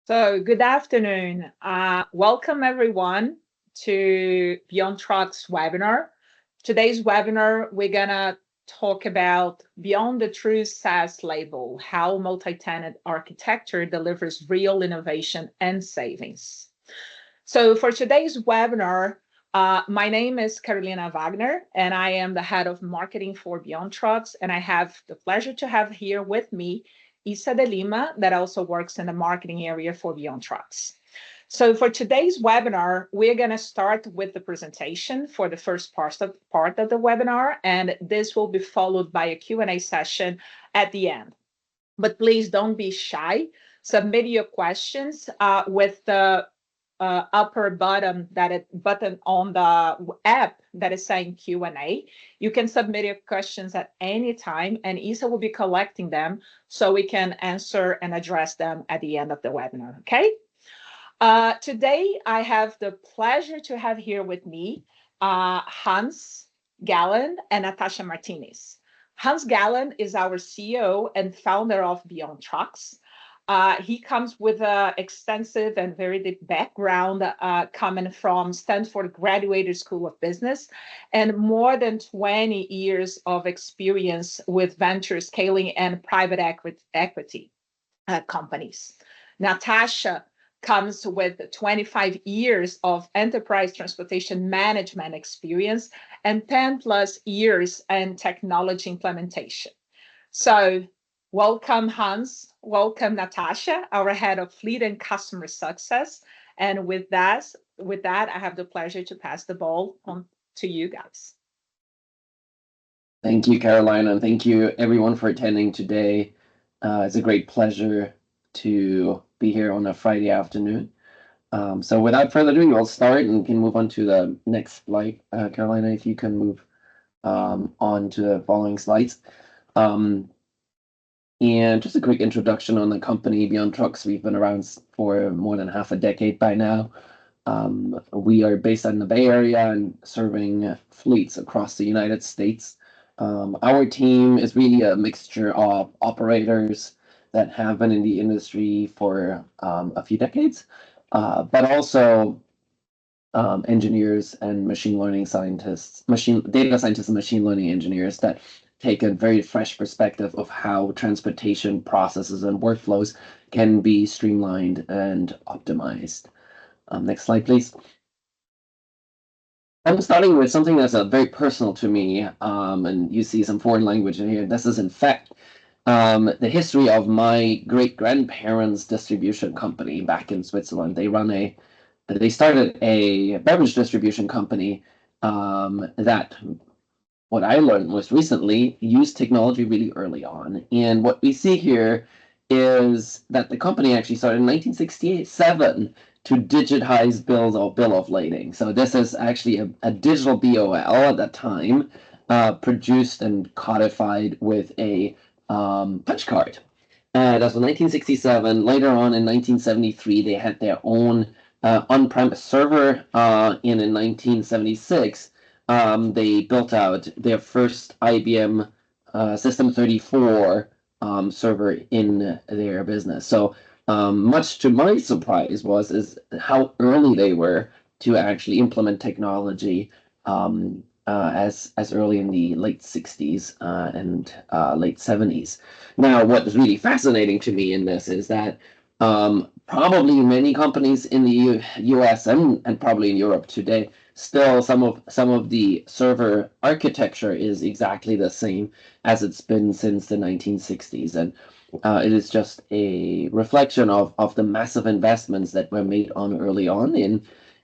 So good afternoon. Welcome everyone to BeyondTrucks webinar. Today's webinar, we're gonna talk about Beyond the True SaaS label, how multi-tenant architecture delivers real innovation and savings. So for today's webinar, my name is Carolina Wagner, and I am the head of marketing for BeyondTrucks, and I have the pleasure to have here with me Isa de Lima, that also works in the marketing area for BeyondTrucks. So for today's webinar, we're going to start with the presentation for the first part of the webinar, and this will be followed by a Q&A session at the end. But please don't be shy. Submit your questions with the upper button on the app that is saying Q&A. You can submit your questions at any time, and Isa will be collecting them so we can answer and address them at the end of the webinar, okay? Today, I have the pleasure to have here with me Hans Gallen and Natasha Martinez. Hans Gallen is our CEO and founder of BeyondTrucks. He comes with an extensive and very deep background coming from Stanford Graduate School of Business and more than 20 years of experience with venture scaling and private equity companies. Natasha comes with 25 years of enterprise transportation management experience and 10 plus years in technology implementation. So welcome, Hans. Welcome, Natasha, our head of fleet and customer success. And with that, I have the pleasure to pass the ball on to you guys. Thank you, Carolina, and thank you everyone for attending today. It's a great pleasure to be here on a Friday afternoon. So without further ado, we'll start and can move on to the next slide. Carolina, if you can move on to the following slides. And just a quick introduction on the company, BeyondTrucks. We've been around for more than half a decade by now. We are based in the Bay Area and serving fleets across the United States. Our team is really a mixture of operators that have been in the industry for a few decades, but also engineers and machine learning scientists, data scientists and machine learning engineers that take a very fresh perspective of how transportation processes and workflows can be streamlined and optimized. Next slide, please. I'm starting with something that's very personal to me, and you see some foreign language in here. This is, in fact, the history of my great-grandparents' distribution company back in Switzerland. They started a beverage distribution company that, what I learned most recently, used technology really early on. And what we see here is that the company actually started in 1967 to digitize bill of lading. So this is actually a digital BOL at that time, produced and codified with a punch card. That was 1967. Later on in 1973, they had their own on-premise server, and in 1976, they built out their first IBM System 34 server in their business. So much to my surprise is how early they were to actually implement technology as early in the late 60s and late 70s. Now, what is really fascinating to me in this is that probably many companies in the US and probably in Europe today, still some of the server architecture is exactly the same as it's been since the 1960s. And it is just a reflection of the massive investments that were made early on in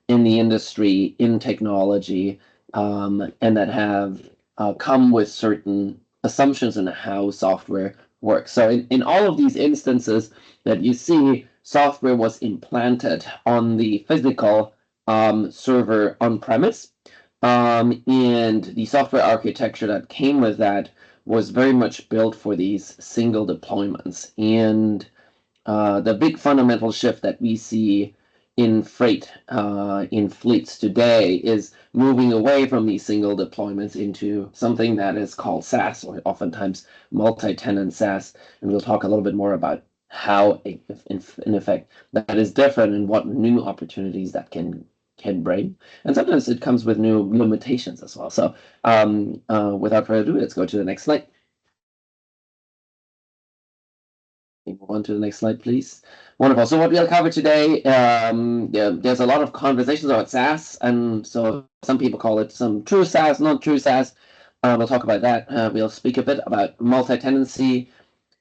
the industry, in technology, and that have come with certain assumptions in how software works. So in all of these instances that you see, software was implanted on the physical server on-premise, and the software architecture that came with that was very much built for these single deployments. And the big fundamental shift that we see in freight, in fleets today, is moving away from these single deployments into something that is called SaaS, or oftentimes multi-tenant SaaS. And we'll talk a little bit more about how, in effect, that is different and what new opportunities that can bring. And sometimes it comes with new limitations as well. So without further ado, let's go to the next slide. Move on to the next slide, please. Wonderful. So what we'll cover today, there's a lot of conversations about SaaS, and so some people call it some true SaaS, not true SaaS. We'll talk about that. We'll speak a bit about multi-tenancy,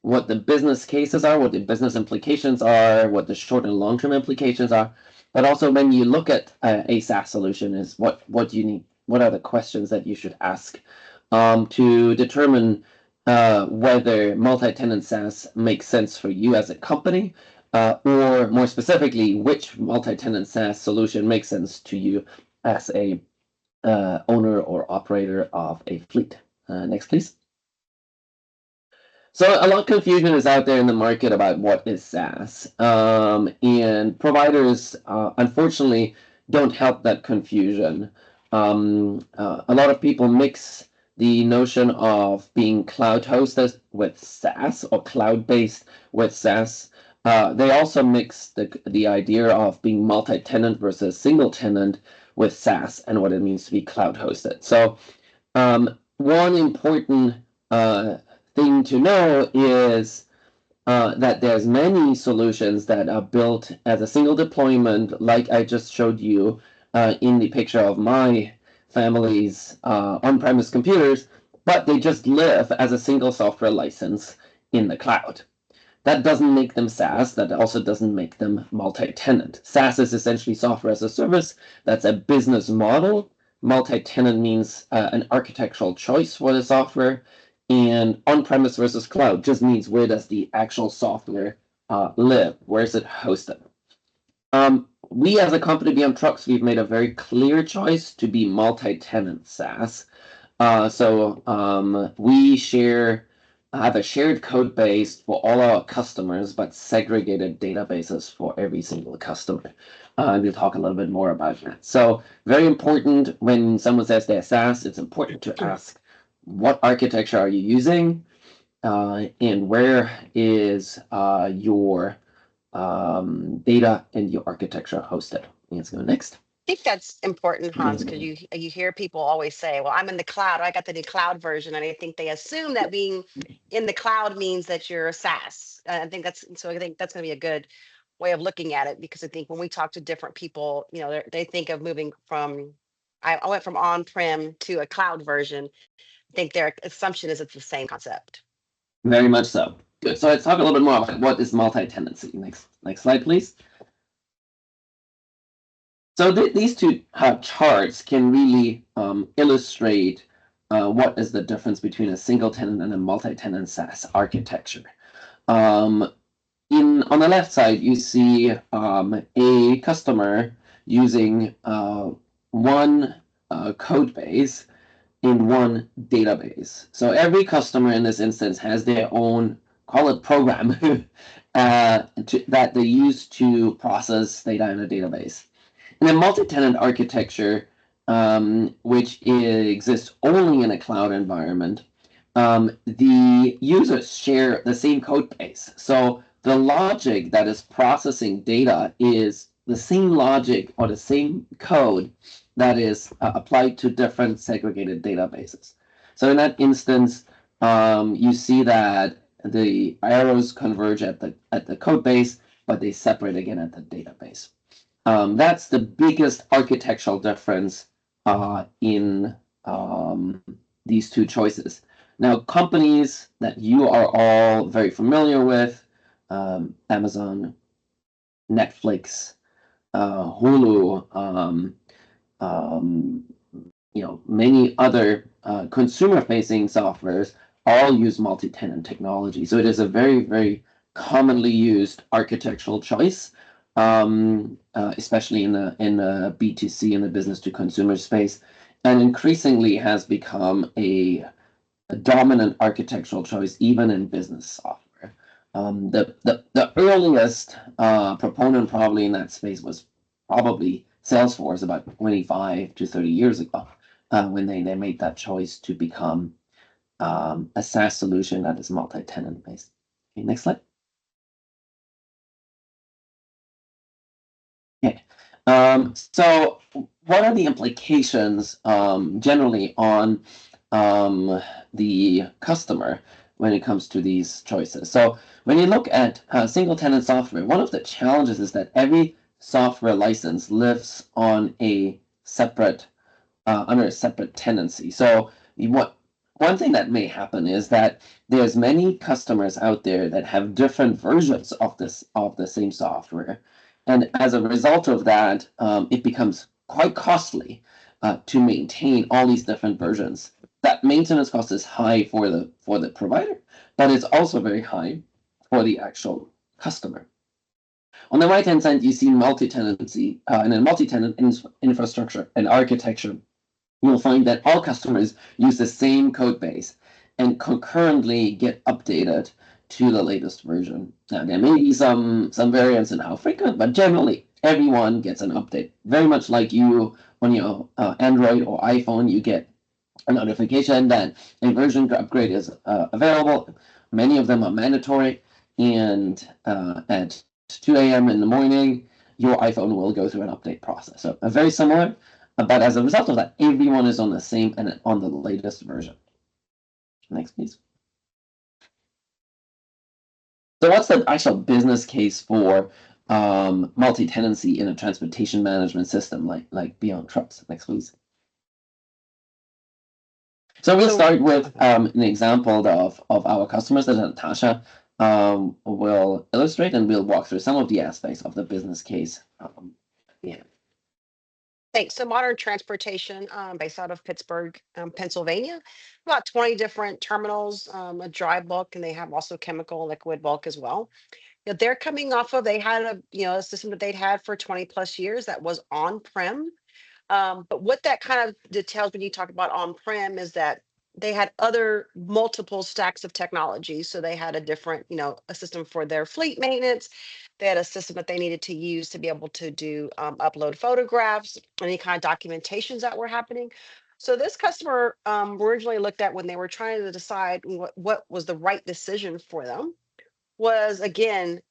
what the business cases are, what the business implications are, what the short and long-term implications are. But also when you look at a SaaS solution is what do you need? What are the questions that you should ask to determine whether multi-tenant SaaS makes sense for you as a company, or more specifically, which multi-tenant SaaS solution makes sense to you as a owner or operator of a fleet. Next, please. So a lot of confusion is out there in the market about what is SaaS, and providers, unfortunately, don't help that confusion. A lot of people mix the notion of being cloud hosted with SaaS or cloud-based with SaaS. They also mix the idea of being multi-tenant versus single-tenant with SaaS and what it means to be cloud hosted. So one important thing to know is that there's many solutions that are built as a single deployment, like I just showed you in the picture of my family's on-premise computers, but they just live as a single software license in the cloud. That doesn't make them SaaS. That also doesn't make them multi-tenant. SaaS is essentially software as a service. That's a business model. Multi-tenant means an architectural choice for the software. And on-premise versus cloud just means where does the actual software live? Where is it hosted? We as a company, BeyondTrucks, we've made a very clear choice to be multi-tenant SaaS. We have a shared code base for all our customers, but segregated databases for every single customer. We'll talk a little bit more about that. So very important when someone says they're SaaS, it's important to ask, what architecture are you using? And where is your data and your architecture hosted? Let's go next. I think that's important, Hans, because you hear people always say, well, I'm in the cloud. I got the new cloud version. And I think they assume that being in the cloud means that you're a SaaS. I think that's going to be a good way of looking at it, because I think when we talk to different people, they think of moving from, I went from on-prem to a cloud version. I think their assumption is it's the same concept. Very much so. Good. So let's talk a little bit more about what is multi-tenancy. Next slide, please. So these two charts can really illustrate what is the difference between a single-tenant and a multi-tenant SaaS architecture. On the left side, you see a customer using one code base in one database. So every customer in this instance has their own, call it program, that they use to process data in a database. In a multi-tenant architecture, which exists only in a cloud environment, the users share the same code base. So the logic that is processing data is the same logic or the same code that is applied to different segregated databases. So in that instance, you see that the arrows converge at the code base, but they separate again at the database. That's the biggest architectural difference in these two choices. Now, companies that you are all very familiar with, Amazon, Netflix, Hulu, many other consumer-facing softwares all use multi-tenant technology. So it is a very, very commonly used architectural choice, especially in the B2C, in the business-to-consumer space, and increasingly has become a dominant architectural choice even in business software. The earliest proponent probably in that space was probably Salesforce about 25 to 30 years ago, when they made that choice to become a SaaS solution that is multi-tenant based. Okay, next slide. So what are the implications generally on the customer when it comes to these choices? So when you look at single-tenant software, one of the challenges is that every software license lives on a separate under a separate tenancy. So one thing that may happen is that there's many customers out there that have different versions of the same software, and as a result of that, it becomes quite costly to maintain all these different versions. That maintenance cost is high for the provider, but it's also very high for the actual customer. On the right-hand side, you see multi-tenancy, and in multi-tenant infrastructure and architecture, you'll find that all customers use the same code base and concurrently get updated to the latest version. Now, there may be some variance in how frequent, but generally everyone gets an update. Very much like you on your Android or iPhone, you get a notification that a version upgrade is available. Many of them are mandatory, and at 2 a.m. in the morning, your iPhone will go through an update process. So very similar. But as a result of that, everyone is on the same and on the latest version. Next, please. So what's the actual business case for multi-tenancy in a transportation management system like BeyondTrucks? Next, please. So we'll start with an example of our customers that Natasha will illustrate, and we'll walk through some of the aspects of the business case. Yeah. Thanks. So Modern Transportation, based out of Pittsburgh, Pennsylvania, about 20 different terminals, a dry bulk, and they have also chemical and liquid bulk as well. They're coming off of, they had a system that they'd had for 20 plus years that was on-prem. But what that kind of details when you talk about on-prem is that they had other multiple stacks of technology. So they had a different, a system for their fleet maintenance. They had a system that they needed to use to be able to do upload photographs, any kind of documentations that were happening. So this customer originally looked at when they were trying to decide what was the right decision for them was, again,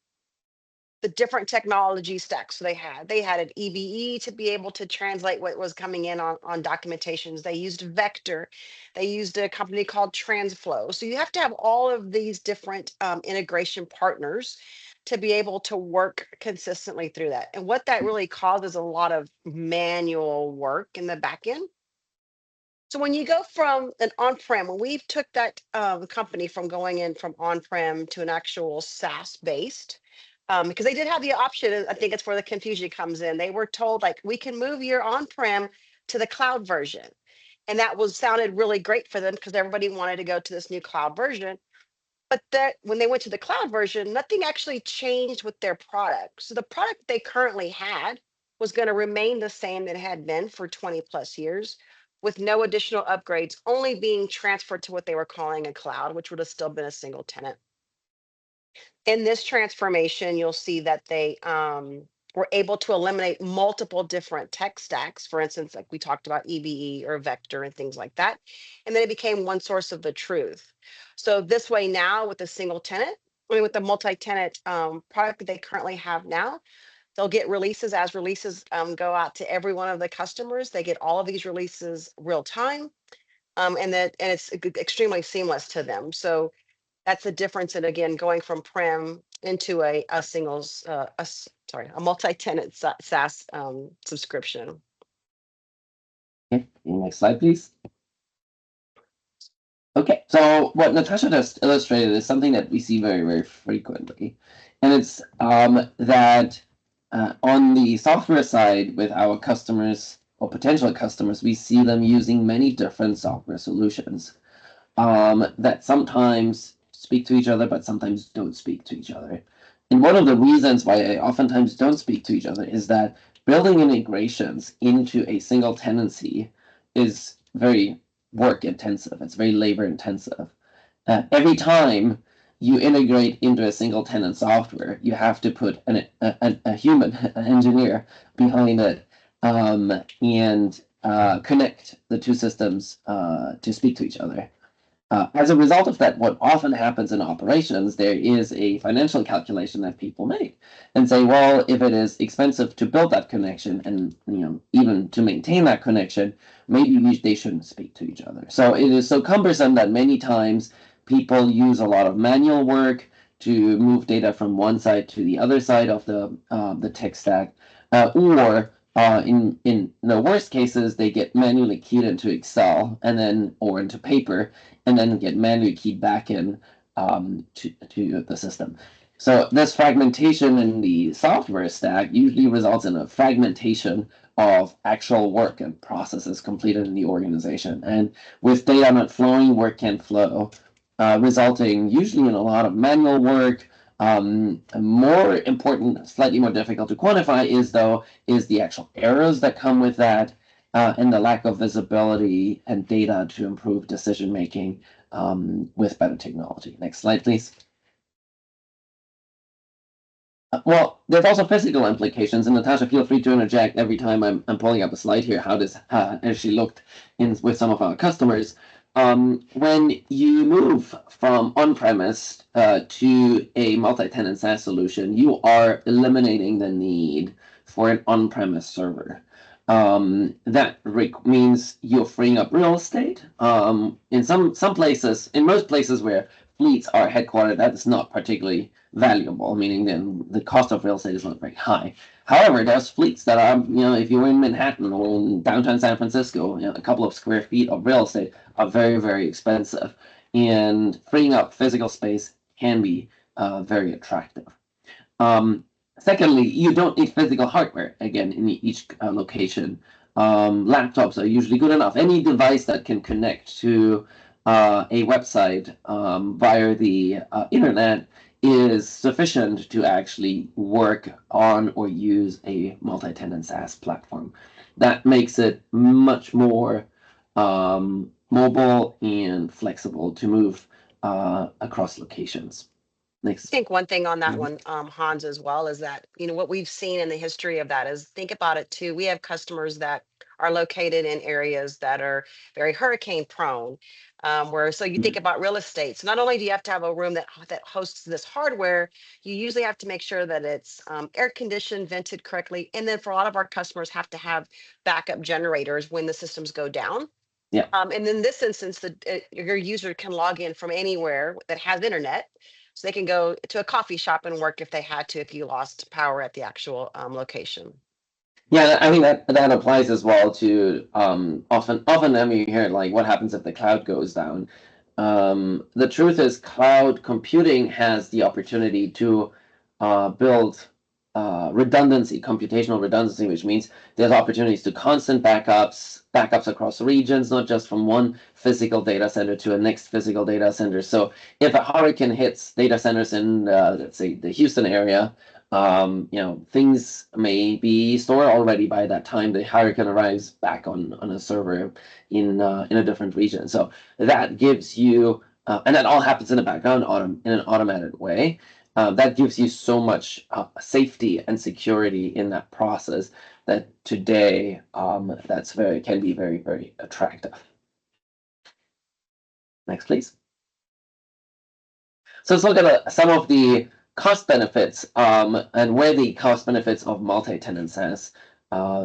the different technology stacks they had. They had an EBE to be able to translate what was coming in on documentations. They used Vector. They used a company called Transflow. So you have to have all of these different integration partners to be able to work consistently through that. And what that really causes a lot of manual work in the back end. So when you go from an on-prem, when we took that company from going in from on-prem to an actual SaaS based, because they did have the option, and I think it's where the confusion comes in. They were told like, we can move your on-prem to the cloud version. And that sounded really great for them because everybody wanted to go to this new cloud version. But that when they went to the cloud version, nothing actually changed with their product. So the product they currently had was going to remain the same that it had been for 20 plus years, with no additional upgrades, only being transferred to what they were calling a cloud, which would have still been a single tenant. In this transformation, you'll see that they were able to eliminate multiple different tech stacks. For instance, like we talked about EBE or Vector and things like that. And then it became one source of the truth. So this way now with the single tenant, with the multi-tenant product that they currently have now, they'll get releases as releases go out to every one of the customers. They get all of these releases real time. And it's extremely seamless to them. So that's the difference in, again, going from prem into a multi-tenant SaaS subscription. Okay, next slide, please. Okay, so what Natasha just illustrated is something that we see very, very frequently. And it's that on the software side with our customers or potential customers, we see them using many different software solutions that sometimes speak to each other, but sometimes don't speak to each other. And one of the reasons why they oftentimes don't speak to each other is that building integrations into a single tenancy is very work intensive. It's very labor intensive. Every time you integrate into a single tenant software, you have to put a human, an engineer behind it and connect the two systems to speak to each other. As a result of that, what often happens in operations, there is a financial calculation that people make and say, well, if it is expensive to build that connection and even to maintain that connection, maybe they shouldn't speak to each other. So it is so cumbersome that many times people use a lot of manual work to move data from one side to the other side of the tech stack, or in the worst cases, they get manually keyed into Excel or into paper, and then get manually keyed back in to the system. So this fragmentation in the software stack usually results in a fragmentation of actual work and processes completed in the organization. And with data not flowing, work can't flow, resulting usually in a lot of manual work. More important, slightly more difficult to quantify is the actual errors that come with that, and the lack of visibility and data to improve decision making with better technology. Next slide, please. Well, there's also physical implications, and Natasha, feel free to interject every time I'm pulling up a slide here, how this actually looked with some of our customers. When you move from on-premise to a multi-tenant SaaS solution, you are eliminating the need for an on-premise server. That means you're freeing up real estate. In some places, in most places where fleets are headquartered, that is not particularly valuable, meaning then the cost of real estate is not very high. However, there's fleets that are, if you're in Manhattan or in downtown San Francisco, a couple of square feet of real estate are very, very expensive. And freeing up physical space can be very attractive. Secondly, you don't need physical hardware, again, in each location. Laptops are usually good enough. Any device that can connect to a website via the internet is sufficient to actually work on or use a multi-tenant SaaS platform. That makes it much more mobile and flexible to move across locations. Next. I think one thing on that one, Hans, as well, is that, what we've seen in the history of that is, think about it too. We have customers that are located in areas that are very hurricane prone, so you think about real estate. So not only do you have to have a room that hosts this hardware, you usually have to make sure that it's air conditioned, vented correctly. And then for a lot of our customers have to have backup generators when the systems go down. Yeah. And in this instance, your user can log in from anywhere that has internet. So they can go to a coffee shop and work if they had to, if you lost power at the actual location. Yeah, I think that applies as well to often you hear like, what happens if the cloud goes down? The truth is, cloud computing has the opportunity to build redundancy, computational redundancy, which means there's opportunities to constant backups across regions, not just from one physical data center to a next physical data center. So if a hurricane hits data centers in, let's say, the Houston area, things may be stored already by that time the hurricane arrives back on a server in a different region. So that gives you, and that all happens in the background in an automated way. That gives you so much safety and security in that process that today can be very, very attractive. Next, please. So let's look at some of the cost benefits and where the cost benefits of multi-tenant SaaS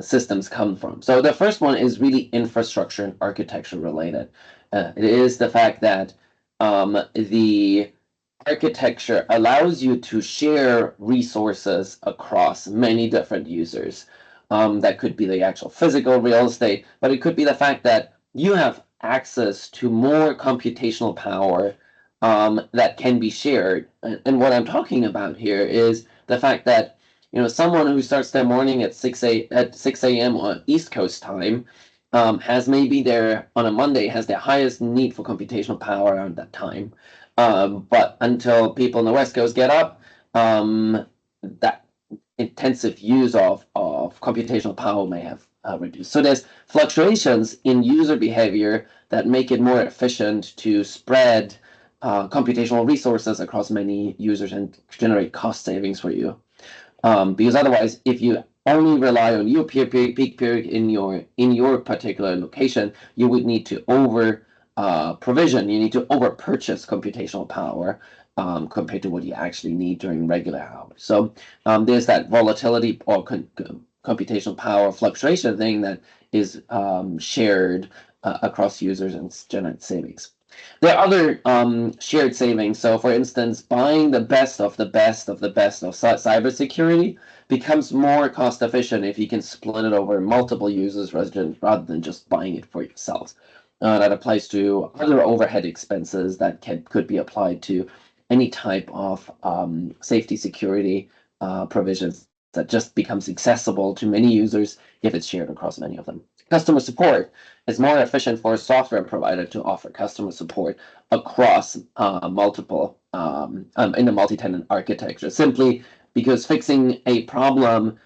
systems come from. So the first one is really infrastructure and architecture related. It is the fact that the architecture allows you to share resources across many different users. That could be the actual physical real estate, but it could be the fact that you have access to more computational power that can be shared. And what I'm talking about here is the fact that someone who starts their morning at 6 a.m. on East Coast time has maybe on a Monday has their highest need for computational power around that time. But until people in the West Coast get up, that intensive use of computational power may have reduced. So there's fluctuations in user behavior that make it more efficient to spread computational resources across many users and generate cost savings for you. Because otherwise, if you only rely on your peak period in your particular location, you would need to provision, you need to over-purchase computational power compared to what you actually need during regular hours. So there's that volatility or computational power fluctuation thing that is shared across users and generates savings. There are other shared savings. So for instance, buying the best of the best of the best of cybersecurity becomes more cost efficient if you can split it over multiple users rather than just buying it for yourselves. That applies to other overhead expenses that could be applied to any type of safety security provisions that just becomes accessible to many users if it's shared across many of them. Customer support is more efficient for a software provider to offer customer support across multiple in the multi-tenant architecture, simply because fixing a problem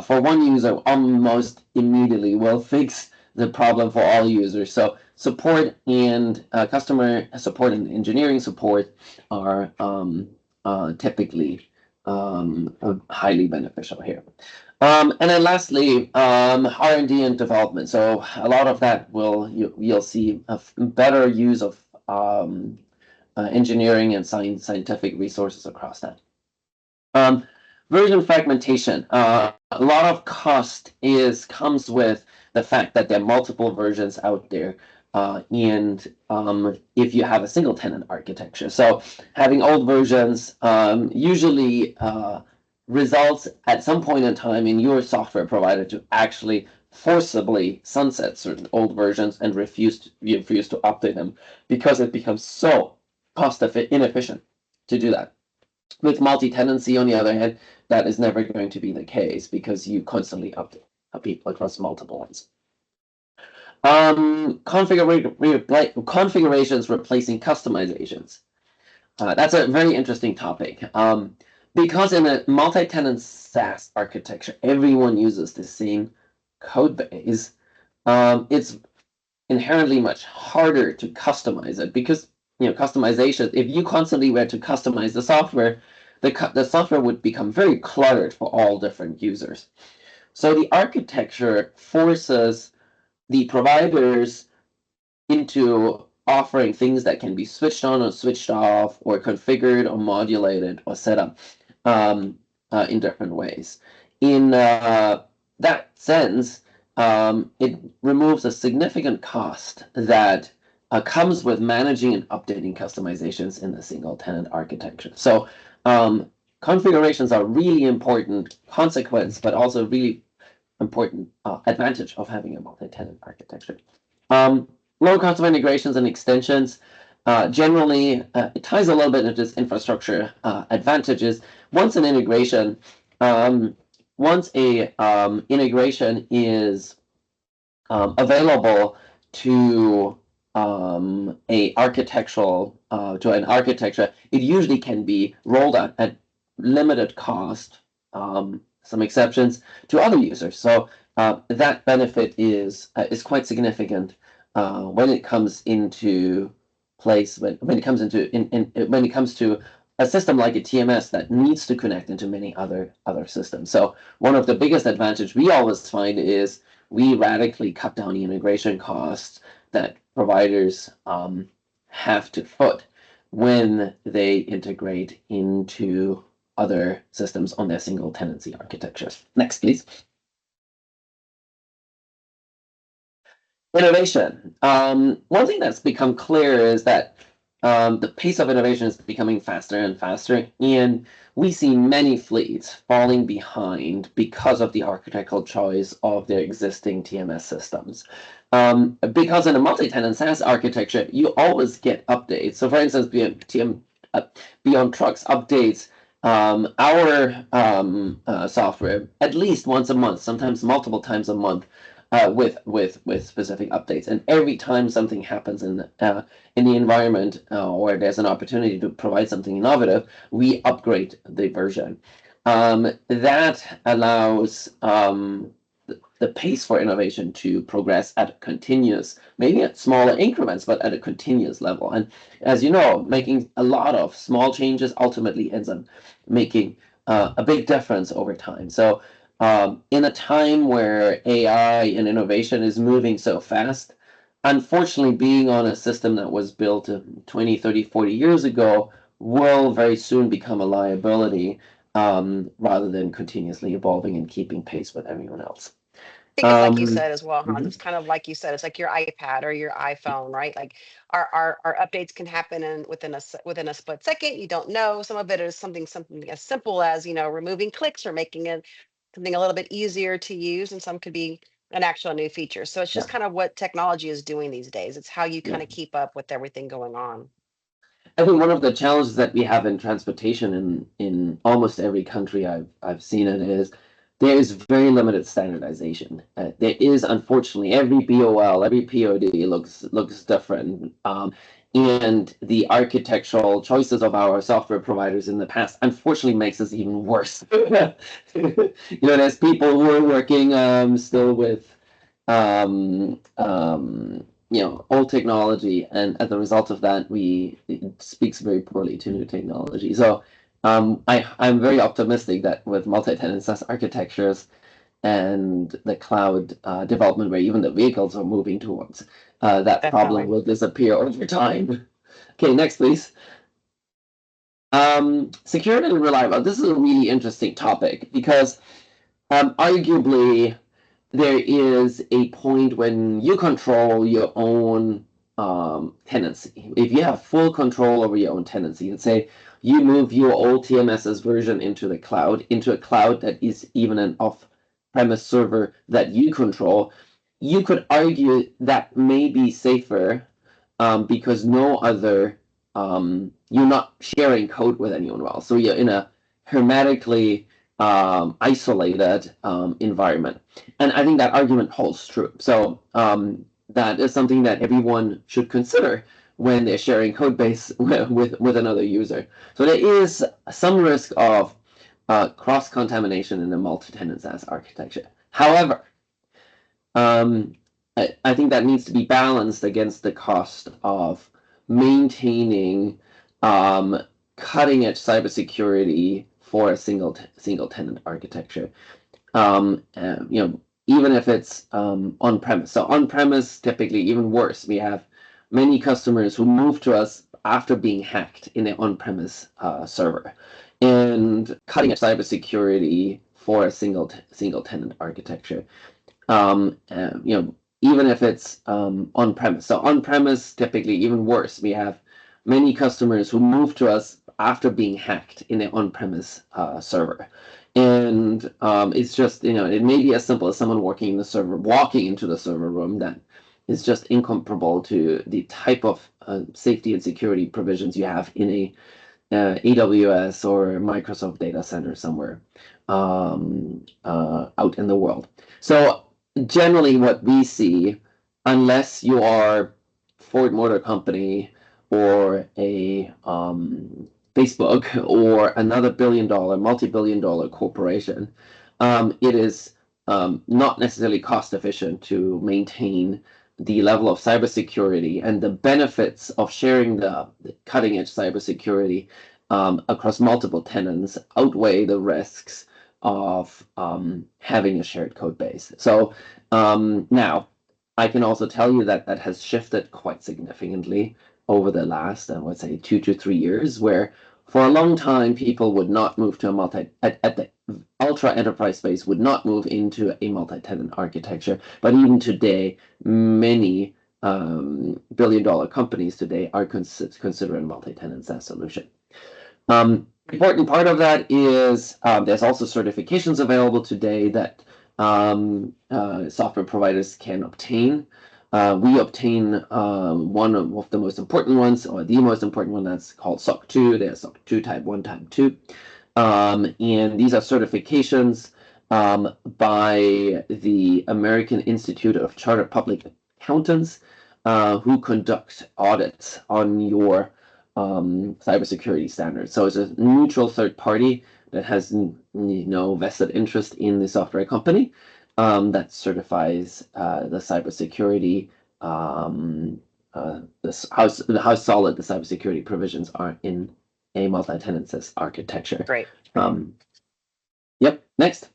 for one user almost immediately will fix the problem for all users. So support and customer support and engineering support are typically highly beneficial here. And then lastly, R&D and development. So a lot of that you'll see a better use of engineering and scientific resources across that. Version fragmentation. A lot of cost comes with the fact that there are multiple versions out there. And if you have a single tenant architecture. So having old versions usually results at some point in time in your software provider to actually forcibly sunset certain old versions and refuse to update them because it becomes so inefficient to do that. With multi-tenancy, on the other hand, that is never going to be the case because you constantly update people across multiple ones. Configurations replacing customizations. That's a very interesting topic. Because in a multi-tenant SaaS architecture, everyone uses the same code base, it's inherently much harder to customize it because customization, if you constantly were to customize the software, the software would become very cluttered for all different users. So the architecture forces the providers into offering things that can be switched on or switched off or configured or modulated or set up in different ways. In that sense, it removes a significant cost that comes with managing and updating customizations in the single-tenant architecture. So configurations are really important consequence, but also really important advantage of having a multi-tenant architecture. Low cost of integrations and extensions. Generally, it ties a little bit into this infrastructure advantages. Once a integration is available to an architecture, it usually can be rolled out at limited cost, some exceptions, to other users. So that benefit is quite significant when it comes into place, when it comes to a system like a TMS that needs to connect into many other systems. So one of the biggest advantages we always find is we radically cut down the integration costs that providers have to foot when they integrate into other systems on their single tenancy architectures. Next, please. Innovation. One thing that's become clear is that the pace of innovation is becoming faster and faster, and we see many fleets falling behind because of the architectural choice of their existing TMS systems. Because in a multi-tenant SaaS architecture, you always get updates. So for instance, BeyondTrucks updates our software at least once a month, sometimes multiple times a month, with specific updates. And every time something happens in the environment or there's an opportunity to provide something innovative, we upgrade the version. That allows the pace for innovation to progress at a continuous, maybe at smaller increments, but at a continuous level. And as you know, making a lot of small changes ultimately ends up making a big difference over time. So in a time where AI and innovation is moving so fast, unfortunately, being on a system that was built 20, 30, 40 years ago will very soon become a liability, rather than continuously evolving and keeping pace with everyone else. I think it's like you said as well, Hans. Mhm. It's kind of like you said. It's like your iPad or your iPhone, right? Like our updates can happen in within a split second. You don't know. Some of it is something as simple as removing clicks or making it something a little bit easier to use, and some could be an actual new feature. So it's Yeah, just kind of what technology is doing these days. It's how you yeah. kind of keep up with everything going on. I think one of the challenges that we have in transportation in almost every country I've seen it is there is very limited standardization. There is, unfortunately, every BOL, every POD looks different. And the architectural choices of our software providers in the past, unfortunately, makes us even worse. There's people who are working still with um, um, old technology, and as a result of that, it speaks very poorly to new technology. So I'm very optimistic that with multi-tenant SaaS architectures and the cloud development, where even the vehicles are moving towards, that problem Definitely. will disappear over time. Okay, next, please. Security and reliability. This is a really interesting topic because arguably there is a point when you control your own tenancy. If you have full control over your own tenancy, and say you move your old TMS's version into the cloud, into a cloud that is even an off-premise server that you control, you could argue that may be safer, because no other you're not sharing code with anyone else. So you're in a hermetically isolated environment. And I think that argument holds true. So that is something that everyone should consider when they're sharing code base with another user. So there is some risk of cross-contamination in the multi-tenant SaaS architecture. However, I think that needs to be balanced against the cost of maintaining cutting-edge cybersecurity for a single-tenant architecture. Even if it's on-premise. So on-premise, typically even worse. We have many customers who move to us after being hacked in their on-premise server, and cutting-edge cybersecurity for a single-tenant architecture. Even if it's on-premise. So on-premise, typically even worse. We have many customers who move to us after being hacked in their on-premise server. And it's just, it may be as simple as someone walking into the server room that is just incomparable to the type of safety and security provisions you have in a AWS or Microsoft data center somewhere out in the world. So generally what we see, unless you are Ford Motor Company or a Facebook or another multi-billion dollar corporation, it is not necessarily cost efficient to maintain the level of cybersecurity, and the benefits of sharing the cutting edge cybersecurity across multiple tenants outweigh the risks of having a shared code base. So now, I can also tell you that that has shifted quite significantly over the last, I would say, 2 to 3 years, where for a long time people would not move to at the ultra enterprise space would not move into a multi-tenant architecture. But even today, many billion-dollar companies today are considering multi-tenant SaaS solution. Important part of that is there's also certifications available today that software providers can obtain. We obtain one of the most important ones, or the most important one, that's called SOC 2. There's SOC 2 Type 1, Type 2. And these are certifications by the American Institute of Chartered Public Accountants, who conduct audits on your cybersecurity standards. So it's a neutral third party that has no vested interest in the software company that certifies the cybersecurity, how solid the cybersecurity provisions are in a multi-tenant SaaS architecture. Great. Yep. Next.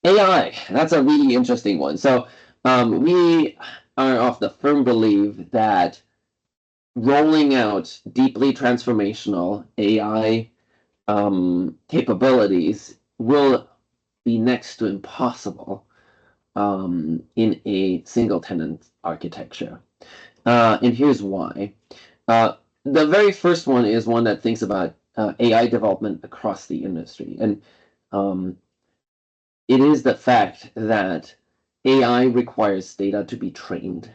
AI, that's a really interesting one. So we are of the firm belief that rolling out deeply transformational AI capabilities will be next to impossible in a single tenant architecture. And here's why. The very first one is one that thinks about AI development across the industry. And it is the fact that AI requires data to be trained.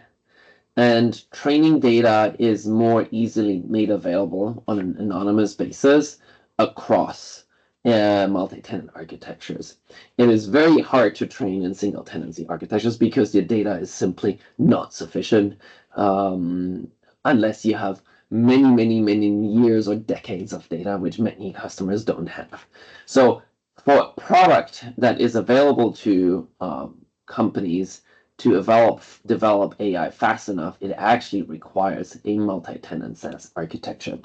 And training data is more easily made available on an anonymous basis across multi-tenant architectures. It is very hard to train in single tenancy architectures because the data is simply not sufficient unless you have many years or decades of data, which many customers don't have. So for a product that is available to companies to develop AI fast enough, it actually requires a multi-tenant SaaS architecture.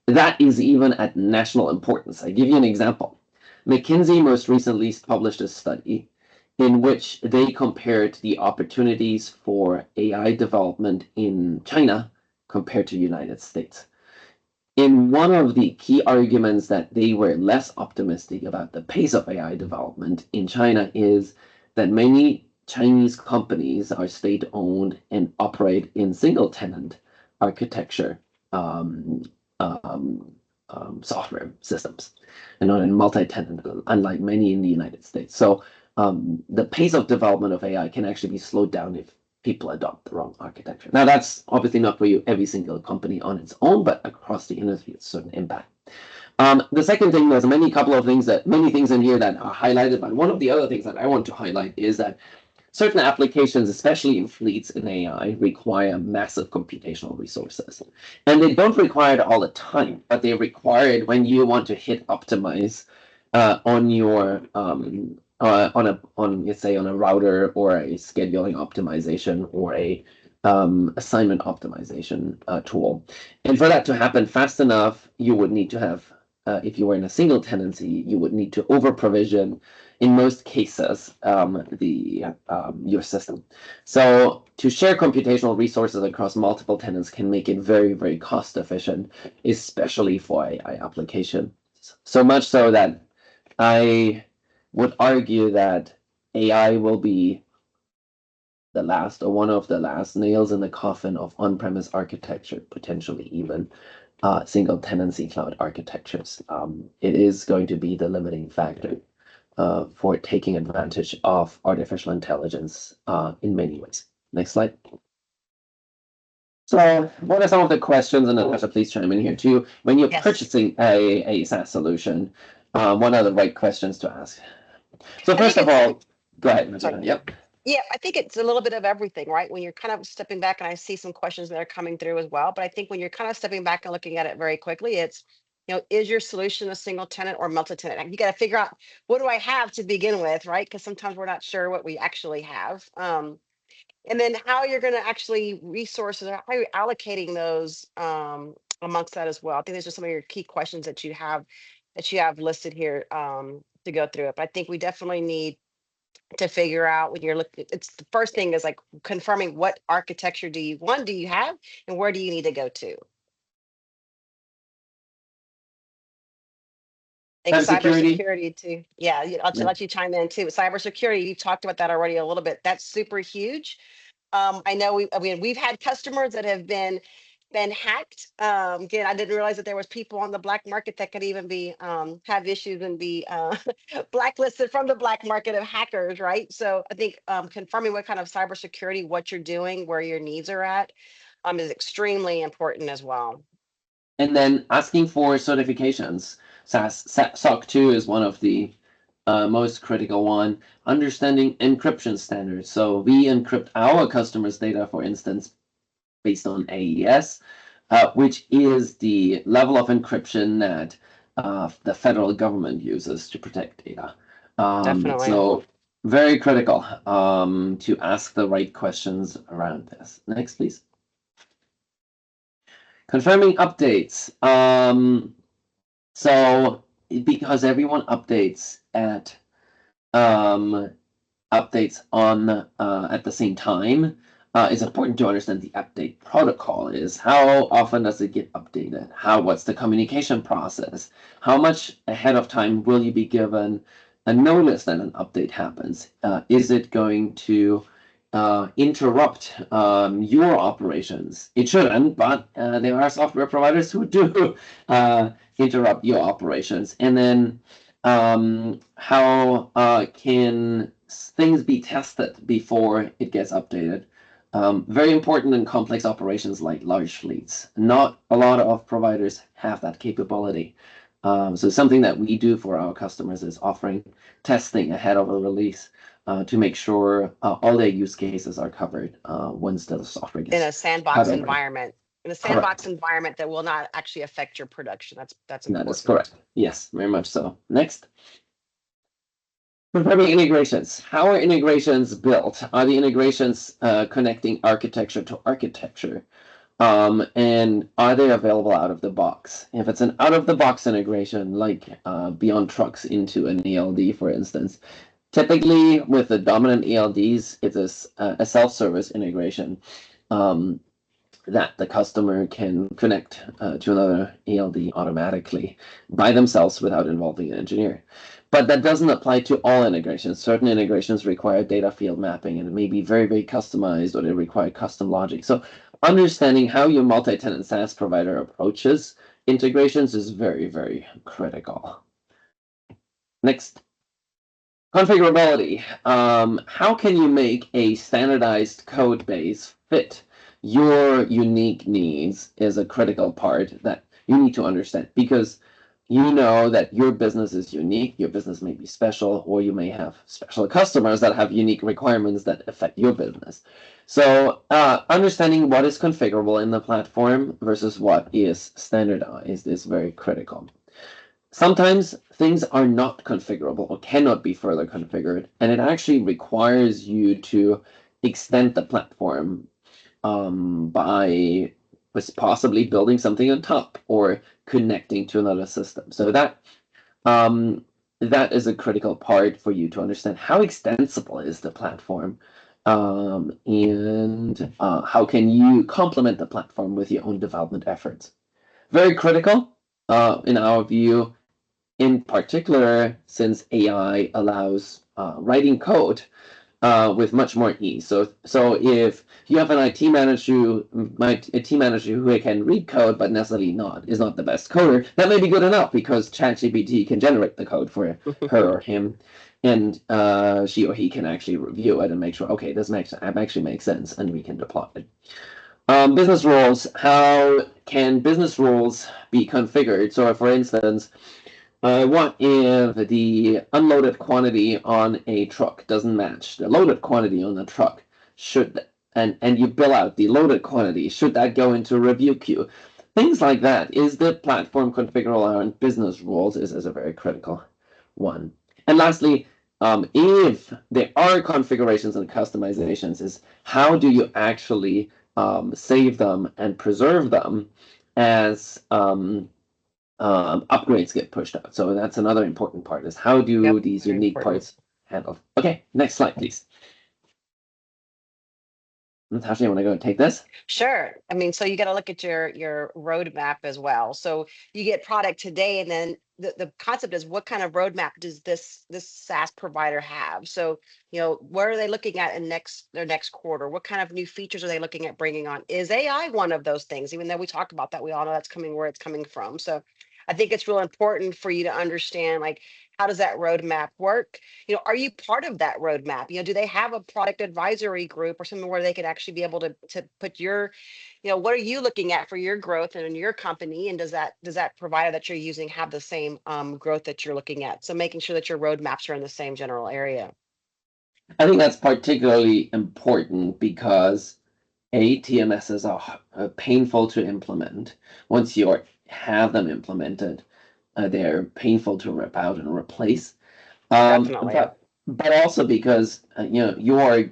That is even at national importance. I give you an example. McKinsey most recently published a study in which they compared the opportunities for AI development in China compared to the United States. In one of the key arguments that they were less optimistic about the pace of AI development in China is that many Chinese companies are state-owned and operate in single-tenant architecture software systems and not in multi-tenant, unlike many in the United States. So the pace of development of AI can actually be slowed down if people adopt the wrong architecture. Now, that's obviously not for you, every single company on its own, but across the industry, it's a certain impact. The second thing, there's many things in here that are highlighted, but one of the other things that I want to highlight is that certain applications, especially in fleets in AI, require massive computational resources. And they don't require it all the time, but they require it when you want to hit optimize on your let's say on a router or a scheduling optimization or a assignment optimization tool. And for that to happen fast enough, you would need to have, if you were in a single tenancy, you would need to over provision in most cases your system. So to share computational resources across multiple tenants can make it very cost efficient, especially for AI application. So much so that I would argue that AI will be the last or one of the last nails in the coffin of on-premise architecture, potentially even single tenancy cloud architectures. It is going to be the limiting factor for taking advantage of artificial intelligence in many ways. Next slide. So what are some of the questions, and Natasha, please chime in here too. When you're purchasing a SaaS solution, what are the right questions to ask? So first of all, go ahead. Yep. Yeah, I think it's a little bit of everything, right? When you're kind of stepping back, and I see some questions that are coming through as well, but I think when you're kind of stepping back and looking at it very quickly, it's, is your solution a single tenant or multi-tenant? You got to figure out, what do I have to begin with, right? Because sometimes we're not sure what we actually have. And then how you're going to actually resources, or how you're allocating those amongst that as well. I think those are some of your key questions that you have listed here to go through it. But I think we definitely need to figure out, when you're looking, it's the first thing is like confirming what architecture do you have, and where do you need to go to. I think cybersecurity too. Yeah, I'll let you chime in too. Cybersecurity, you talked about that already a little bit. That's super huge. I know we've had customers that have been hacked. Again, I didn't realize that there was people on the black market that could even be have issues and be blacklisted from the black market of hackers, right? So I think confirming what kind of cybersecurity, what you're doing, where your needs are at, is extremely important as well. And then asking for certifications. SOC 2 is one of the most critical one. Understanding encryption standards. So we encrypt our customers' data, for instance, based on AES, which is the level of encryption that the federal government uses to protect data. Definitely. So very critical to ask the right questions around this. Next, please. Confirming updates. So because everyone updates at updates on at the same time, it's important to understand the update protocol is. How often does it get updated? What's the communication process? How much ahead of time will you be given a notice that an update happens? Is it going to interrupt your operations? It shouldn't, but there are software providers who do interrupt your operations. And then how can things be tested before it gets updated? Very important in complex operations like large fleets. Not a lot of providers have that capability. So something that we do for our customers is offering testing ahead of a release to make sure all their use cases are covered once the software gets in a sandbox cut over. environment. In a sandbox environment that will not actually affect your production. That's important. That is correct. Yes, very much so. Next. Confirming integrations. How are integrations built? Are the integrations connecting architecture to architecture? And are they available out of the box? If it's an out-of-the-box integration, like BeyondTrucks into an ELD, for instance, typically with the dominant ELDs, it is a self-service integration that the customer can connect to another ELD automatically by themselves without involving an engineer. But that doesn't apply to all integrations. Certain integrations require data field mapping, and it may be very, very customized, or they require custom logic. So understanding how your multi-tenant SaaS provider approaches integrations is very, very critical. Next. Configurability. How can you make a standardized code base fit your unique needs is a critical part that you need to understand, because you know that your business is unique, your business may be special, or you may have special customers that have unique requirements that affect your business. So understanding what is configurable in the platform versus what is standardized is very critical. Sometimes things are not configurable or cannot be further configured, and it actually requires you to extend the platform by possibly building something on top or connecting to another system. So that is a critical part for you to understand how extensible is the platform, and how can you complement the platform with your own development efforts. Very critical in our view, in particular, since AI allows writing code with much more ease. So if you have an IT manager who can read code but necessarily is not the best coder, that may be good enough because ChatGPT can generate the code for her or him, and she or he can actually review it and make sure, okay, this actually makes sense, and we can deploy it. Business rules. How can business rules be configured? So, for instance, what if the unloaded quantity on a truck doesn't match the loaded quantity on the truck? And you bill out the loaded quantity, should that go into a review queue? Things like that. Is the platform configurable around business rules is a very critical one. And lastly, if there are configurations and customizations, is how do you actually save them and preserve them as upgrades get pushed out? So that's another important part, is how do these unique parts handle? Okay, next slide, please. Natasha, you want to go and take this? Sure. I mean, so you got to look at your roadmap as well. So you get product today, and then the concept is, what kind of roadmap does this SaaS provider have? So, what are they looking at in their next quarter? What kind of new features are they looking at bringing on? Is AI one of those things? Even though we talk about that, we all know that's where it's coming from. So I think it's real important for you to understand, like, how does that roadmap work? Are you part of that roadmap? Do they have a product advisory group or something where they can actually be able to put your, what are you looking at for your growth and in your company? And does that provider that you're using have the same growth that you're looking at? So making sure that your roadmaps are in the same general area. I think that's particularly important because TMSs are painful to implement. Once you have them implemented, they're painful to rip out and replace. Definitely. But also because you are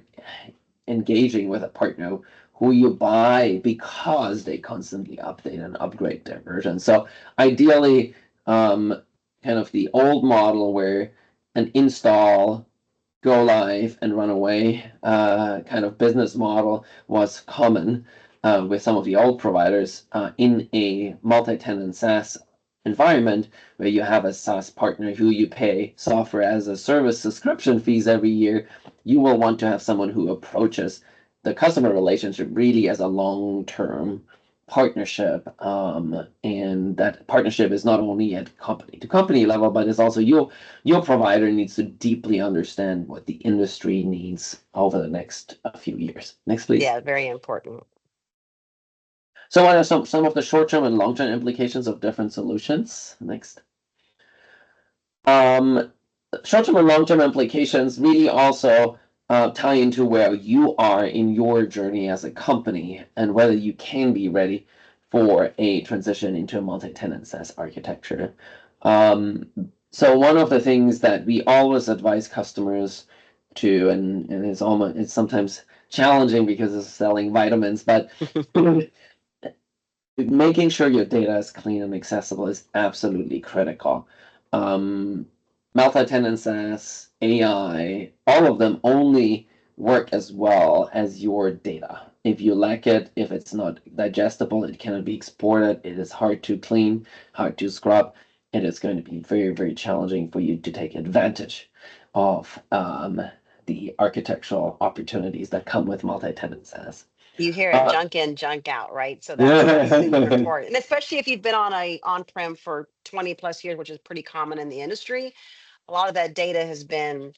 engaging with a partner who you buy because they constantly update and upgrade their version. So ideally, kind of the old model where an install go live and run away kind of business model was common with some of the old providers in a multi-tenant SaaS environment where you have a SaaS partner who you pay software as a service subscription fees every year. You will want to have someone who approaches the customer relationship really as a long-term partnership, and that partnership is not only at company to company level, but it's also your provider needs to deeply understand what the industry needs over the next few years. Next, please. Yeah, very important. So what are some of the short-term and long-term implications of different solutions? Next. Short-term and long-term implications really also tie into where you are in your journey as a company and whether you can be ready for a transition into a multi-tenant SaaS architecture. So one of the things that we always advise customers to, and it's sometimes challenging because it's selling vitamins, but making sure your data is clean and accessible is absolutely critical. Multi-tenant SaaS, AI, all of them only work as well as your data. If you lack it, if it's not digestible, it cannot be exported, it is hard to clean, hard to scrub, it is going to be very, very challenging for you to take advantage of the architectural opportunities that come with multi-tenant SaaS. You hear it, junk in, junk out, right? So that's super important. And especially if you've been on-prem for 20 plus years, which is pretty common in the industry. A lot of that data has been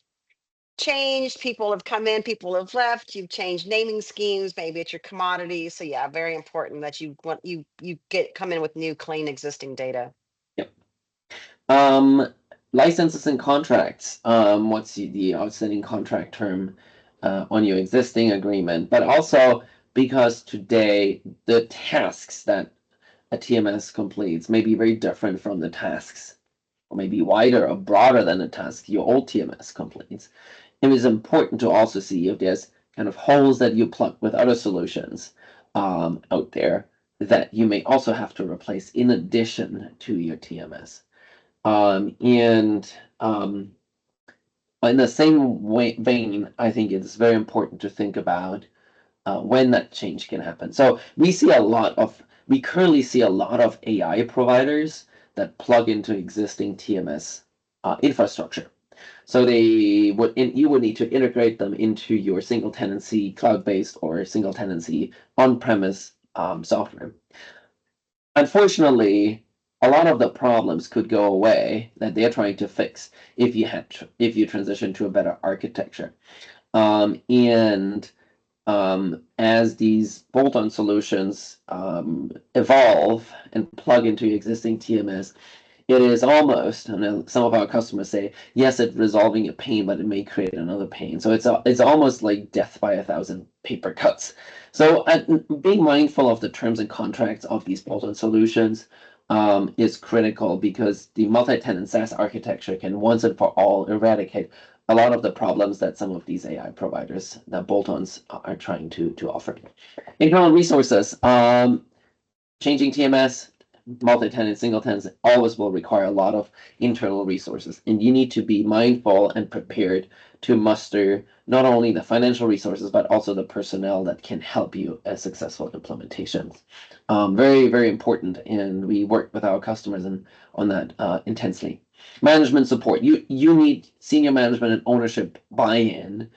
changed. People have come in, people have left. You've changed naming schemes, maybe it's your commodity. So yeah, very important that you come in with new, clean, existing data. Yep. Licenses and contracts. What's the outstanding contract term on your existing agreement? But also because today the tasks that a TMS completes may be very different from the tasks, or maybe wider or broader than the task your old TMS completes. It is important to also see if there's kind of holes that you plug with other solutions out there that you may also have to replace in addition to your TMS. In the same vein, I think it's very important to think about when that change can happen. So we currently see a lot of AI providers that plug into existing TMS infrastructure. So you would need to integrate them into your single tenancy cloud-based or single tenancy on-premise software. Unfortunately, a lot of the problems could go away that they're trying to fix if you transition to a better architecture. As these bolt-on solutions evolve and plug into your existing TMS, it is almost, and some of our customers say, yes, it's resolving a pain, but it may create another pain. So it's almost like death by 1,000 paper cuts. So being mindful of the terms and contracts of these bolt-on solutions is critical, because the multi-tenant SaaS architecture can once and for all eradicate a lot of the problems that some of these AI providers, the bolt-ons, are trying to offer. Internal resources, changing TMS, multi-tenant, single-tenants always will require a lot of internal resources, and you need to be mindful and prepared to muster not only the financial resources but also the personnel that can help you a successful implementation. Very, very important, and we work with our customers on that intensely. Management support. You need senior management and ownership buy-in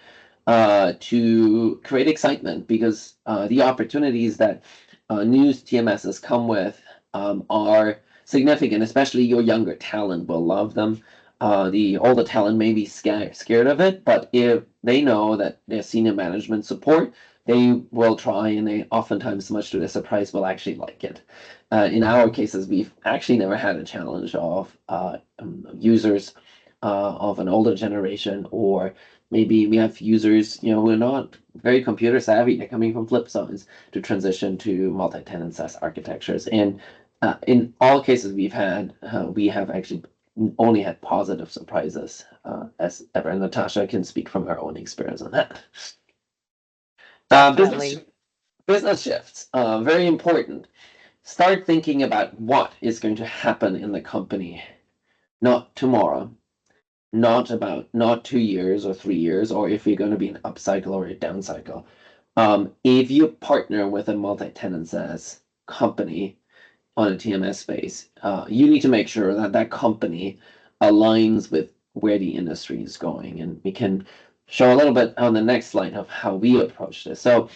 to create excitement, because the opportunities that new TMSs come with are significant. Especially your younger talent will love them. The older talent may be scared of it, but if they know that there's senior management support, they will try, and they oftentimes, much to their surprise, will actually like it. In our cases, we've actually never had a challenge of users of an older generation, or maybe we have users, who are not very computer savvy. They're coming from flip phones to transition to multi-tenant SaaS architectures. And in all cases we have actually only had positive surprises as ever. And Natasha can speak from her own experience on that. Business shifts, very important. Start thinking about what is going to happen in the company, not tomorrow, not 2 years or 3 years, or if you're going to be an upcycle or a down cycle. If you partner with a multi-tenant SaaS company on a TMS space, you need to make sure that that company aligns with where the industry is going. And we can show a little bit on the next slide of how we approach this. So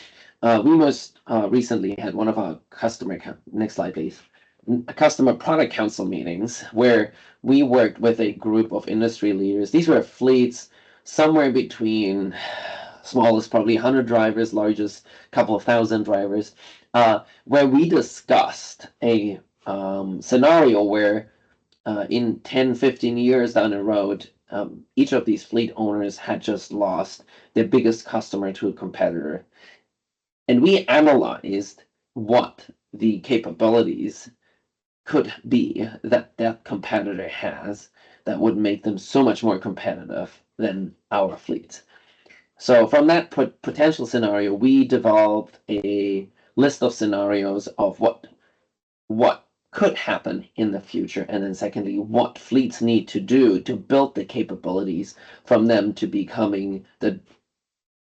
we most recently had one of our next slide, please, customer product council meetings where we worked with a group of industry leaders. These were fleets somewhere between smallest, probably 100 drivers, largest, couple of thousand drivers, where we discussed a scenario where in 10, 15 years down the road, each of these fleet owners had just lost their biggest customer to a competitor. And we analyzed what the capabilities could be that that competitor has that would make them so much more competitive than our fleets. So from that potential scenario, we developed a list of scenarios of what could happen in the future, and then secondly, what fleets need to do to build the capabilities from them to becoming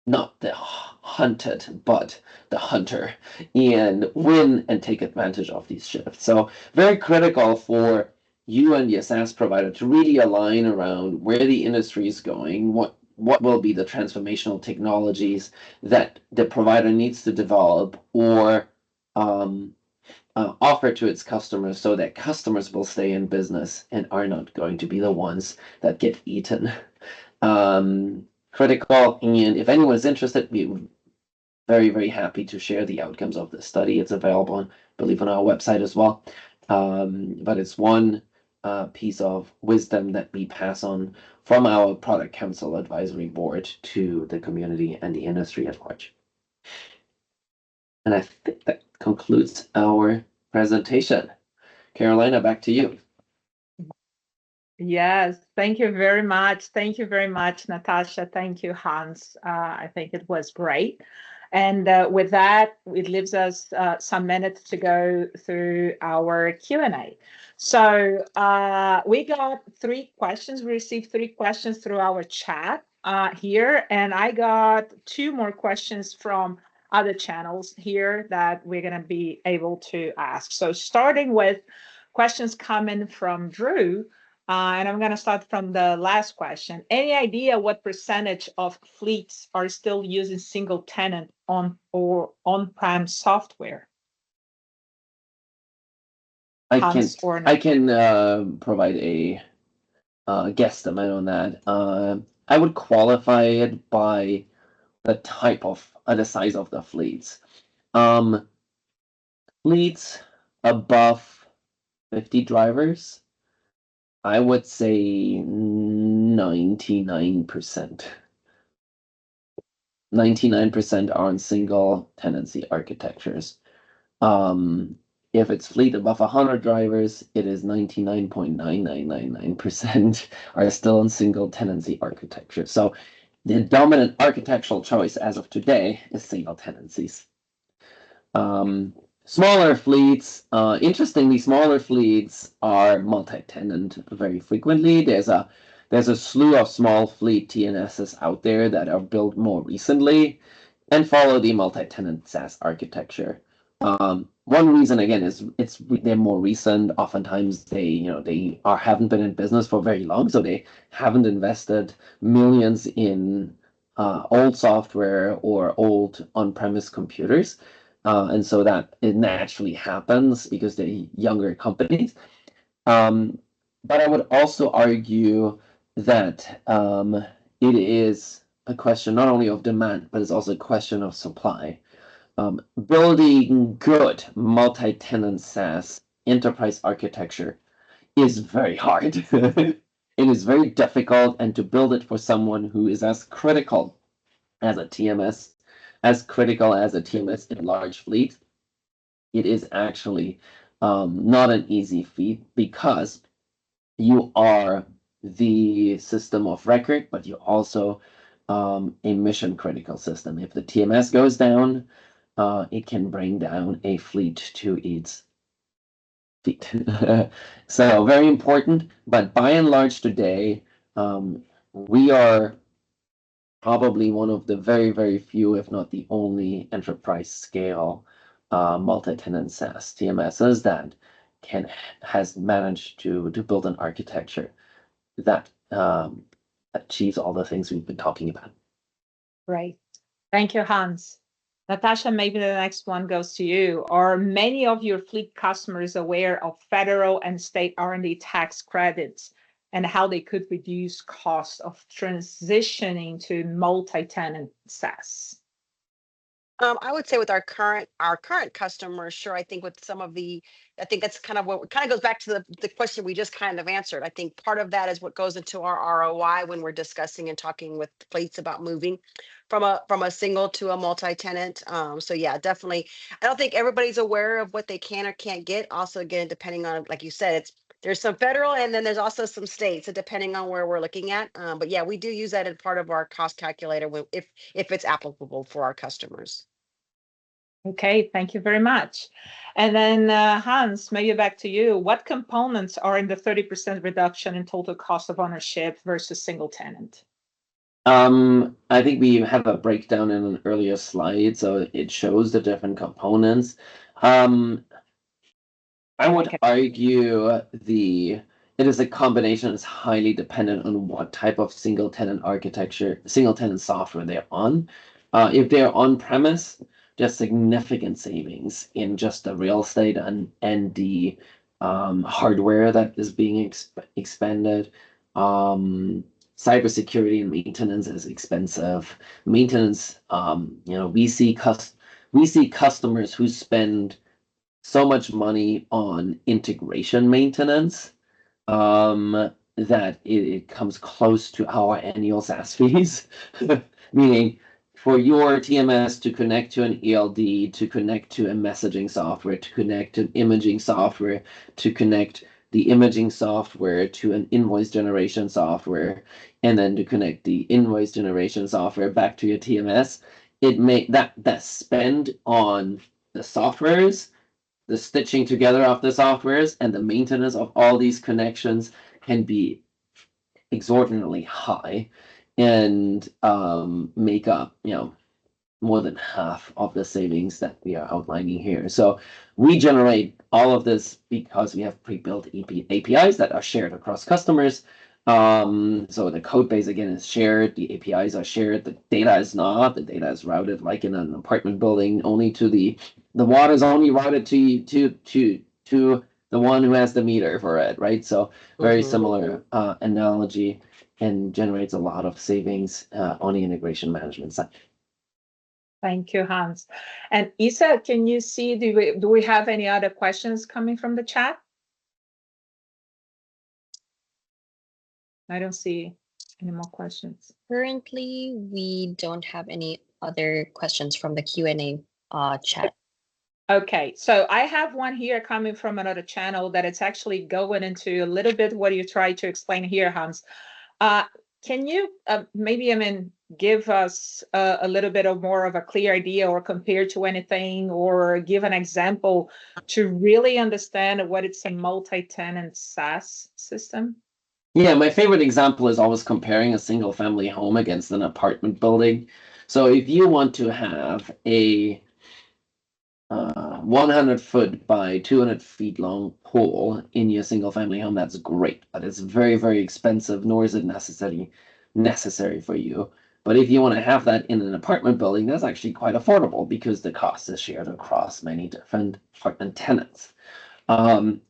not the hunted, but the hunter, and win and take advantage of these shifts. So very critical for you and your SaaS provider to really align around where the industry is going, what will be the transformational technologies that the provider needs to develop or offer to its customers so that customers will stay in business and are not going to be the ones that get eaten. Critical, and if anyone's interested, we're very, very happy to share the outcomes of the study. It's available, I believe, on our website as well. But it's one piece of wisdom that we pass on from our product council advisory board to the community and the industry at large. And I think that concludes our presentation. Carolina, back to you. Yes, thank you very much. Thank you very much, Natasha. Thank you, Hans. I think it was great. And with that, it leaves us some minutes to go through our Q&A. So we got 3 questions. We received 3 questions through our chat here, and I got 2 more questions from other channels here that we're going to be able to ask. So starting with questions coming from Drew, and I'm going to start from the last question. Any idea what percentage of fleets are still using single-tenant on-prem software? I can provide a guesstimate on that. I would qualify it by the type of the size of the fleets. Fleets above 50 drivers, I would say 99%. 99% are on single tenancy architectures. If it's fleet above 100 drivers, it is 99.9999% are still on single tenancy architecture. So the dominant architectural choice as of today is single tenancies. Smaller fleets, interestingly, smaller fleets are multi-tenant very frequently. There's a slew of small fleet TNSs out there that are built more recently and follow the multi-tenant SaaS architecture. One reason again is they're more recent. Oftentimes they haven't been in business for very long, so they haven't invested millions in old software or old on-premise computers. And so that it naturally happens because they're younger companies. But I would also argue that it is a question not only of demand, but it's also a question of supply. Building good multi-tenant SaaS enterprise architecture is very hard. It is very difficult, and to build it for someone who is as critical as a TMS in a large fleet, it is actually not an easy feat because you are the system of record, but you also a mission critical system. If the TMS goes down, it can bring down a fleet to its feet. So very important, but by and large today, We are probably one of the very, very few, if not the only enterprise scale multi-tenant SaaS TMSs that has managed to build an architecture that achieves all the things we've been talking about. Great. Thank you, Hans. Natasha, maybe the next one goes to you. Are many of your fleet customers aware of federal and state R&D tax credits and how they could reduce costs of transitioning to multi-tenant SaaS? I would say with our current customers, sure. I think with some of I think that's kind of what kind of goes back to the question we just kind of answered. I think part of that is what goes into our ROI when we're discussing and talking with fleets about moving from a single to a multi-tenant. So yeah, definitely. I don't think everybody's aware of what they can or can't get. Also, again, depending on, like you said, there's some federal and then there's also some state. So depending on where we're looking at. But yeah, we do use that as part of our cost calculator if it's applicable for our customers. Okay, thank you very much. And then Hans, maybe back to you. What components are in the 30% reduction in total cost of ownership versus single tenant? I think we have a breakdown in an earlier slide, so it shows the different components. I would argue it is a combination. It's highly dependent on what type of single-tenant architecture, single-tenant software they're on. If they're on-premise, there's significant savings in just the real estate and the hardware that is being expanded. Cybersecurity and maintenance is expensive. Maintenance, we see customers who spend so much money on integration maintenance that it comes close to our annual SaaS fees. Meaning, for your TMS to connect to an ELD, to connect to a messaging software, to connect to imaging software, to connect the imaging software to an invoice generation software, and then to connect the invoice generation software back to your TMS, that spend on the softwares, the stitching together of the softwares, and the maintenance of all these connections can be exorbitantly high and make up, more than half of the savings that we are outlining here. So we generate all of this because we have pre-built APIs that are shared across customers. So the code base again is shared, the APIs are shared, the data is not. The data is routed like in an apartment building only to the water is only routed to the one who has the meter for it, right? So very similar analogy, and generates a lot of savings on the integration management side. Thank you, Hans. And Isa, can you see, do we have any other questions coming from the chat? I don't see any more questions. Currently, we don't have any other questions from the Q&A chat. Okay, so I have one here coming from another channel that it's actually going into a little bit what you tried to explain here, Hans. Can you maybe, give us a little bit of more of a clear idea or compare to anything or give an example to really understand what it's a multi-tenant SaaS system? Yeah, my favorite example is always comparing a single family home against an apartment building. So if you want to have a 100-foot by 200 feet long pool in your single family home, that's great, but it's very, very expensive, nor is it necessary for you. But if you want to have that in an apartment building, that's actually quite affordable because the cost is shared across many different apartment tenants.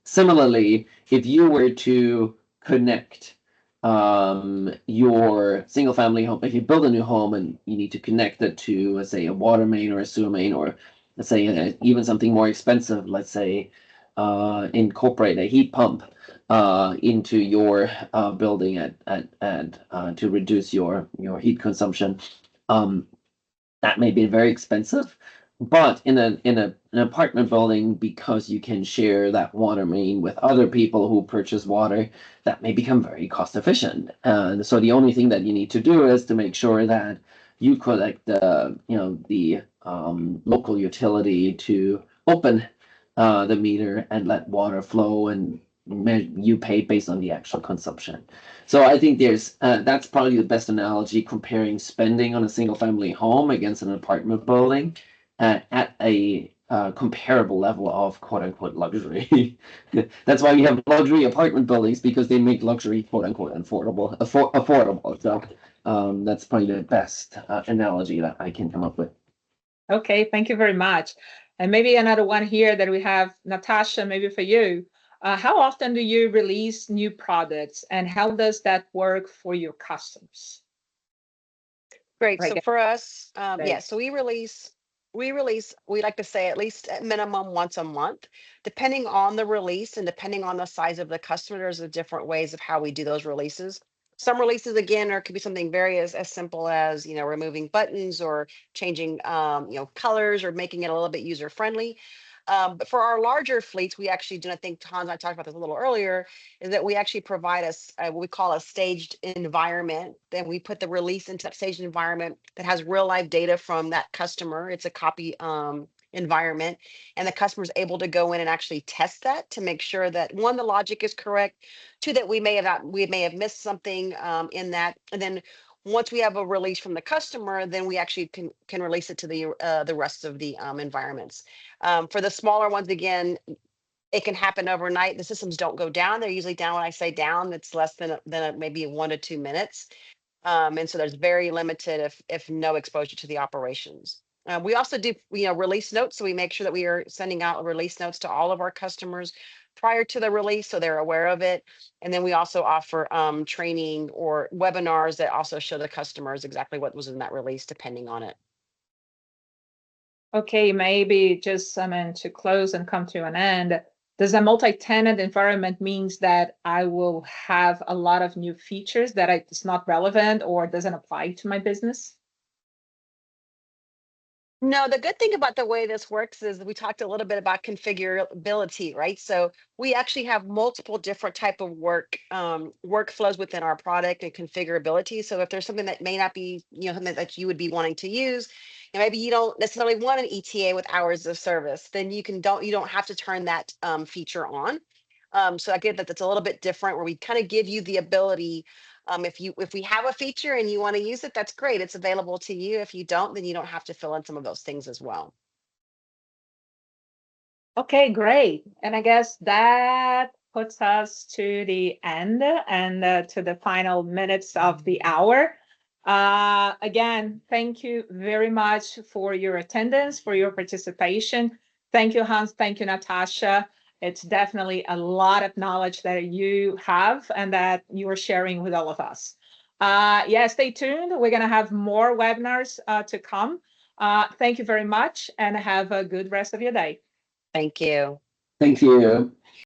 Similarly, if you were to connect your single family home, if you build a new home and you need to connect it to, let's say, a water main or a sewer main, or let's say even something more expensive, let's say incorporate a heat pump into your building to reduce your heat consumption. That may be very expensive, but in an apartment building, because you can share that water main with other people who purchase water, that may become very cost efficient. And so the only thing that you need to do is to make sure that you collect the local utility to open the meter and let water flow, and you pay based on the actual consumption. So I think there's that's probably the best analogy, comparing spending on a single family home against an apartment building at a comparable level of quote unquote luxury. That's why we have luxury apartment buildings, because they make luxury quote unquote affordable. So that's probably the best analogy that I can come up with. Okay, thank you very much. And maybe another one here that we have, Natasha, maybe for you. How often do you release new products, and how does that work for your customers? Great. So for us, Right. yeah, so we like to say at least at minimum once a month, depending on the release and depending on the size of the customer. There's different ways of how we do those releases. Some releases, again, or could be something very as simple as, removing buttons or changing, colors or making it a little bit user friendly. But for our larger fleets, we actually do, I think Hans and I talked about this a little earlier, is that we actually provide us what we call a staged environment. Then we put the release into that staged environment that has real live data from that customer. It's a copy environment, and the customer is able to go in and actually test that to make sure that, one, the logic is correct, two, that we may have missed something in that, and then once we have a release from the customer, then we actually can release it to the rest of the environments. For the smaller ones, again, it can happen overnight. The systems don't go down. They're usually down. When I say down, it's less than maybe 1 to 2 minutes. And so there's very limited, if no, exposure to the operations. We also do, release notes. So we make sure that we are sending out release notes to all of our customers prior to the release, so they're aware of it. And then we also offer training or webinars that also show the customers exactly what was in that release, depending on it. Okay, maybe just to close and come to an end. Does a multi-tenant environment means that I will have a lot of new features that it's not relevant or doesn't apply to my business? No, the good thing about the way this works is we talked a little bit about configurability, right? So we actually have multiple different type of workflows within our product and configurability. So if there's something that may not be, something that you would be wanting to use, and maybe you don't necessarily want an ETA with hours of service, then you don't have to turn that feature on. So again, that's a little bit different, where we kind of give you the ability. If we have a feature and you want to use it, that's great. It's available to you. If you don't, then you don't have to fill in some of those things as well. Okay, great. And I guess that puts us to the end and to the final minutes of the hour. Again, thank you very much for your attendance, for your participation. Thank you, Hans. Thank you, Natasha. It's definitely a lot of knowledge that you have and that you are sharing with all of us. Yeah, stay tuned. We're going to have more webinars to come. Thank you very much and have a good rest of your day. Thank you. Thank you.